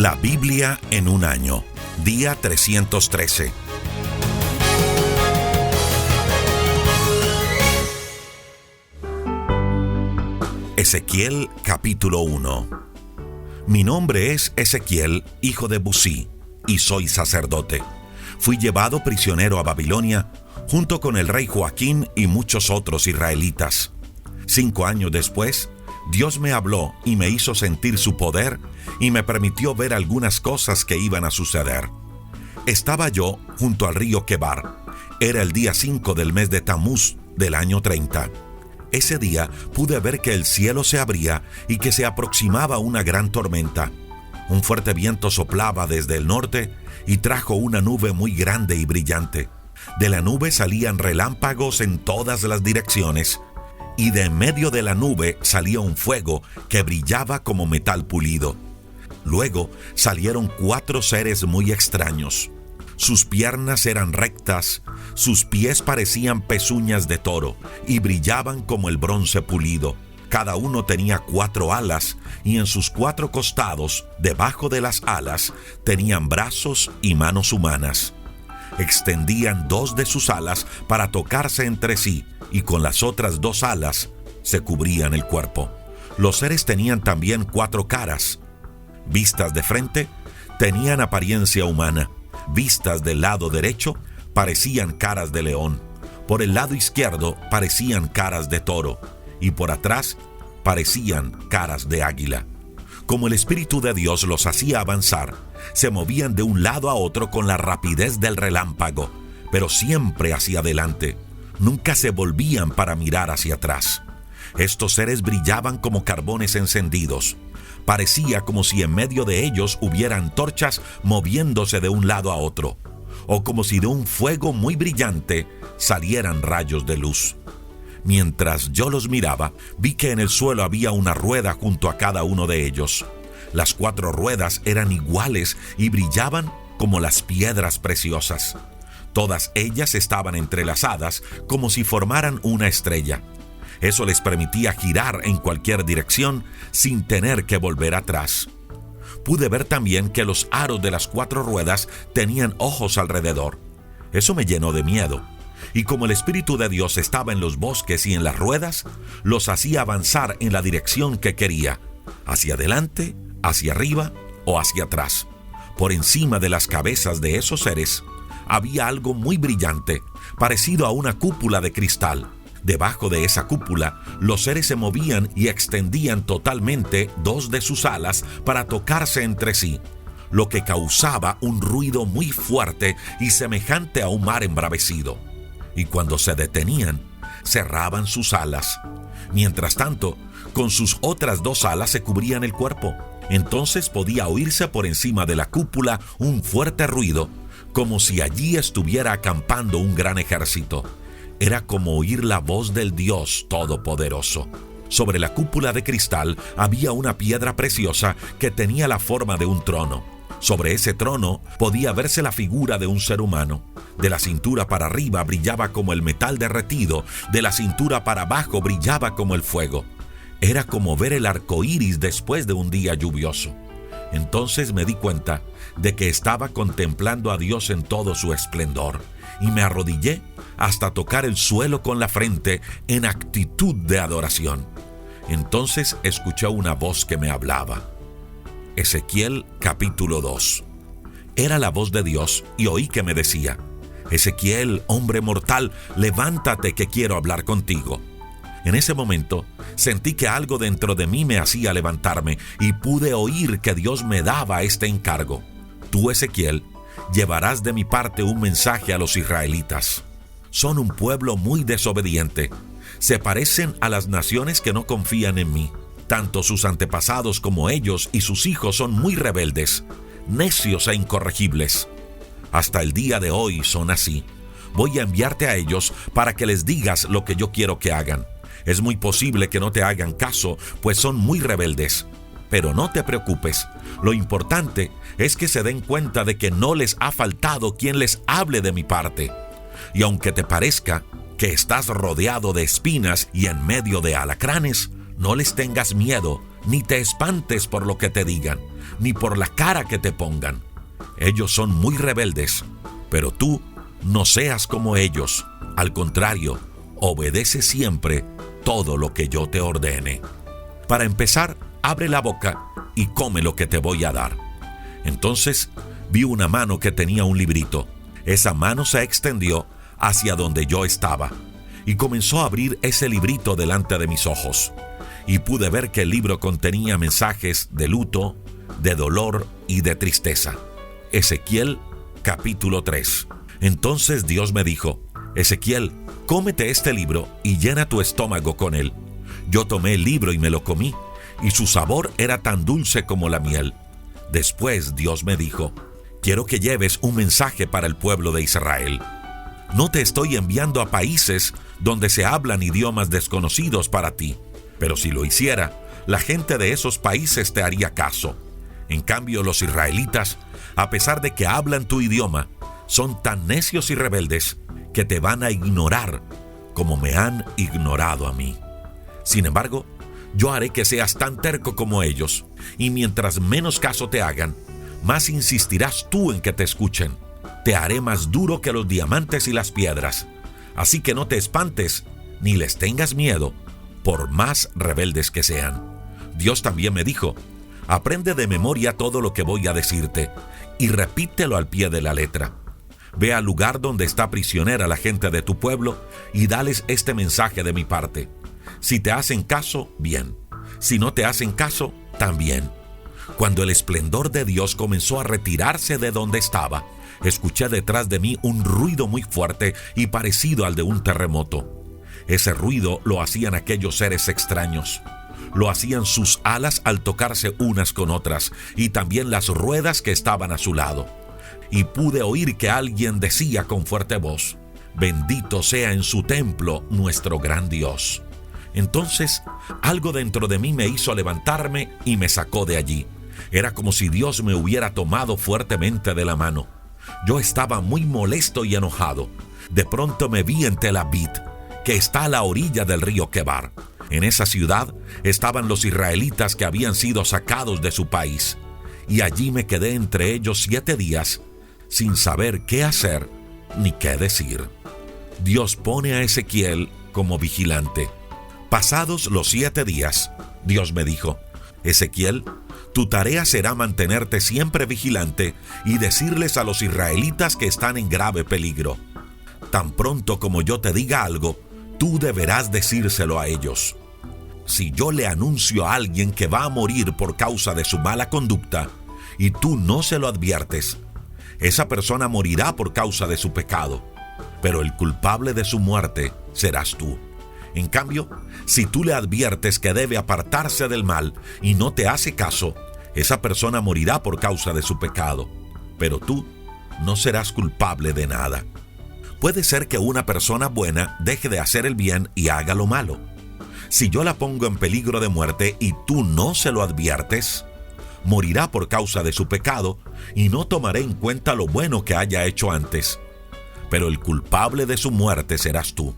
La Biblia en un año, día 313. Ezequiel capítulo 1. Mi nombre es Ezequiel, hijo de Busí, y soy sacerdote. Fui llevado prisionero a Babilonia, junto con el rey Joaquín y muchos otros israelitas. 5 años después, Dios me habló y me hizo sentir su poder y me permitió ver algunas cosas que iban a suceder. Estaba yo junto al río Quebar. Era el día 5 del mes de Tamuz del año 30. Ese día pude ver que el cielo se abría y que se aproximaba una gran tormenta. Un fuerte viento soplaba desde el norte y trajo una nube muy grande y brillante. De la nube salían relámpagos en todas las direcciones, y de en medio de la nube salía un fuego que brillaba como metal pulido. Luego salieron 4 seres muy extraños. Sus piernas eran rectas, sus pies parecían pezuñas de toro y brillaban como el bronce pulido. Cada uno tenía 4 alas, y en sus 4 costados, debajo de las alas, tenían brazos y manos humanas. Extendían 2 de sus alas para tocarse entre sí, y con las otras 2 alas se cubrían el cuerpo. Los seres tenían también 4 caras. Vistas de frente, tenían apariencia humana. Vistas del lado derecho, parecían caras de león. Por el lado izquierdo, parecían caras de toro. Y por atrás, parecían caras de águila. Como el Espíritu de Dios los hacía avanzar, se movían de un lado a otro con la rapidez del relámpago, pero siempre hacia adelante. Nunca se volvían para mirar hacia atrás. Estos seres brillaban como carbones encendidos. Parecía como si en medio de ellos hubiera antorchas moviéndose de un lado a otro, o como si de un fuego muy brillante salieran rayos de luz. Mientras yo los miraba, vi que en el suelo había una rueda junto a cada uno de ellos. Las 4 ruedas eran iguales y brillaban como las piedras preciosas. Todas ellas estaban entrelazadas como si formaran una estrella. Eso les permitía girar en cualquier dirección sin tener que volver atrás. Pude ver también que los aros de las 4 ruedas tenían ojos alrededor. Eso me llenó de miedo. Y como el Espíritu de Dios estaba en los bosques y en las ruedas, los hacía avanzar en la dirección que quería, hacia adelante, hacia arriba o hacia atrás. Por encima de las cabezas de esos seres había algo muy brillante, parecido a una cúpula de cristal. Debajo de esa cúpula, los seres se movían y extendían totalmente 2 de sus alas para tocarse entre sí, lo que causaba un ruido muy fuerte y semejante a un mar embravecido. Y cuando se detenían, cerraban sus alas. Mientras tanto, con sus otras 2 alas se cubrían el cuerpo. Entonces podía oírse por encima de la cúpula un fuerte ruido, como si allí estuviera acampando un gran ejército. Era como oír la voz del Dios Todopoderoso. Sobre la cúpula de cristal había una piedra preciosa que tenía la forma de un trono. Sobre ese trono podía verse la figura de un ser humano. De la cintura para arriba brillaba como el metal derretido, de la cintura para abajo brillaba como el fuego. Era como ver el arco iris después de un día lluvioso. Entonces me di cuenta de que estaba contemplando a Dios en todo su esplendor, y me arrodillé hasta tocar el suelo con la frente en actitud de adoración. Entonces escuché una voz que me hablaba. Ezequiel capítulo 2. Era la voz de Dios y oí que me decía: Ezequiel, hombre mortal, levántate que quiero hablar contigo. En ese momento sentí que algo dentro de mí me hacía levantarme y pude oír que Dios me daba este encargo. Tú, Ezequiel, llevarás de mi parte un mensaje a los israelitas. Son un pueblo muy desobediente. Se parecen a las naciones que no confían en mí. Tanto sus antepasados como ellos y sus hijos son muy rebeldes, necios e incorregibles. Hasta el día de hoy son así. Voy a enviarte a ellos para que les digas lo que yo quiero que hagan. Es muy posible que no te hagan caso, pues son muy rebeldes. Pero no te preocupes. Lo importante es que se den cuenta de que no les ha faltado quien les hable de mi parte. Y aunque te parezca que estás rodeado de espinas y en medio de alacranes, no les tengas miedo, ni te espantes por lo que te digan. ni por la cara que te pongan. Ellos son muy rebeldes, pero tú no seas como ellos. Al contrario, obedece siempre todo lo que yo te ordene. Para empezar, abre la boca y come lo que te voy a dar. Entonces vi una mano que tenía un librito. Esa mano se extendió hacia donde yo estaba y comenzó a abrir ese librito delante de mis ojos. Y pude ver que el libro contenía mensajes de luto, de dolor y de tristeza. Ezequiel, capítulo 3. Entonces Dios me dijo: Ezequiel, cómete este libro y llena tu estómago con él. Yo tomé el libro y me lo comí, y su sabor era tan dulce como la miel. Después Dios me dijo: quiero que lleves un mensaje para el pueblo de Israel. No te estoy enviando a países donde se hablan idiomas desconocidos para ti, pero si lo hiciera, la gente de esos países te haría caso. En cambio, los israelitas, a pesar de que hablan tu idioma, son tan necios y rebeldes que te van a ignorar como me han ignorado a mí. Sin embargo, yo haré que seas tan terco como ellos, y mientras menos caso te hagan, más insistirás tú en que te escuchen. Te haré más duro que los diamantes y las piedras. Así que no te espantes, ni les tengas miedo, por más rebeldes que sean. Dios también me dijo: aprende de memoria todo lo que voy a decirte, y repítelo al pie de la letra. Ve al lugar donde está prisionera la gente de tu pueblo, y dales este mensaje de mi parte. Si te hacen caso, bien. Si no te hacen caso, también. Cuando el esplendor de Dios comenzó a retirarse de donde estaba, escuché detrás de mí un ruido muy fuerte y parecido al de un terremoto. Ese ruido lo hacían aquellos seres extraños. Lo hacían sus alas al tocarse unas con otras, y también las ruedas que estaban a su lado. Y pude oír que alguien decía con fuerte voz: bendito sea en su templo nuestro gran Dios. Entonces, algo dentro de mí me hizo levantarme y me sacó de allí. Era como si Dios me hubiera tomado fuertemente de la mano. Yo estaba muy molesto y enojado. De pronto me vi en Tel Aviv, que está a la orilla del río Quebar. En esa ciudad estaban los israelitas que habían sido sacados de su país. Y allí me quedé entre ellos 7 días, sin saber qué hacer ni qué decir. Dios pone a Ezequiel como vigilante. Pasados los 7 días, Dios me dijo: Ezequiel, tu tarea será mantenerte siempre vigilante y decirles a los israelitas que están en grave peligro. Tan pronto como yo te diga algo, tú deberás decírselo a ellos. Si yo le anuncio a alguien que va a morir por causa de su mala conducta, y tú no se lo adviertes, esa persona morirá por causa de su pecado, pero el culpable de su muerte serás tú. En cambio, si tú le adviertes que debe apartarse del mal y no te hace caso, esa persona morirá por causa de su pecado, pero tú no serás culpable de nada. Puede ser que una persona buena deje de hacer el bien y haga lo malo. Si yo la pongo en peligro de muerte y tú no se lo adviertes, morirá por causa de su pecado y no tomaré en cuenta lo bueno que haya hecho antes, pero el culpable de su muerte serás tú.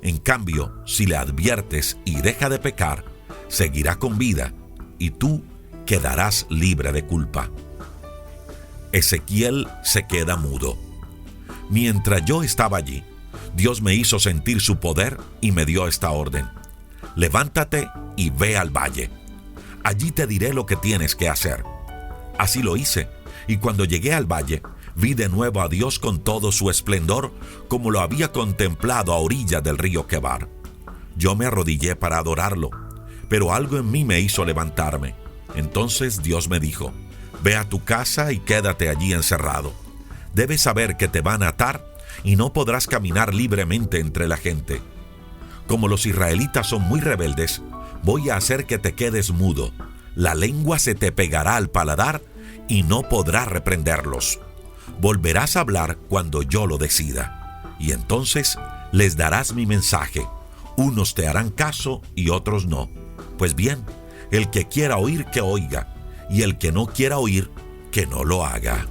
En cambio, si le adviertes y deja de pecar, seguirá con vida y tú quedarás libre de culpa. Ezequiel se queda mudo. Mientras yo estaba allí, Dios me hizo sentir su poder y me dio esta orden: levántate y ve al valle. Allí te diré lo que tienes que hacer. Así lo hice, y cuando llegué al valle, vi de nuevo a Dios con todo su esplendor, como lo había contemplado a orilla del río Quebar. Yo me arrodillé para adorarlo, pero algo en mí me hizo levantarme. Entonces Dios me dijo: ve a tu casa y quédate allí encerrado. Debes saber que te van a atar y no podrás caminar libremente entre la gente. Como los israelitas son muy rebeldes, voy a hacer que te quedes mudo. La lengua se te pegará al paladar y no podrás reprenderlos. Volverás a hablar cuando yo lo decida, y entonces les darás mi mensaje. Unos te harán caso y otros no. Pues bien, el que quiera oír, que oiga, y el que no quiera oír, que no lo haga.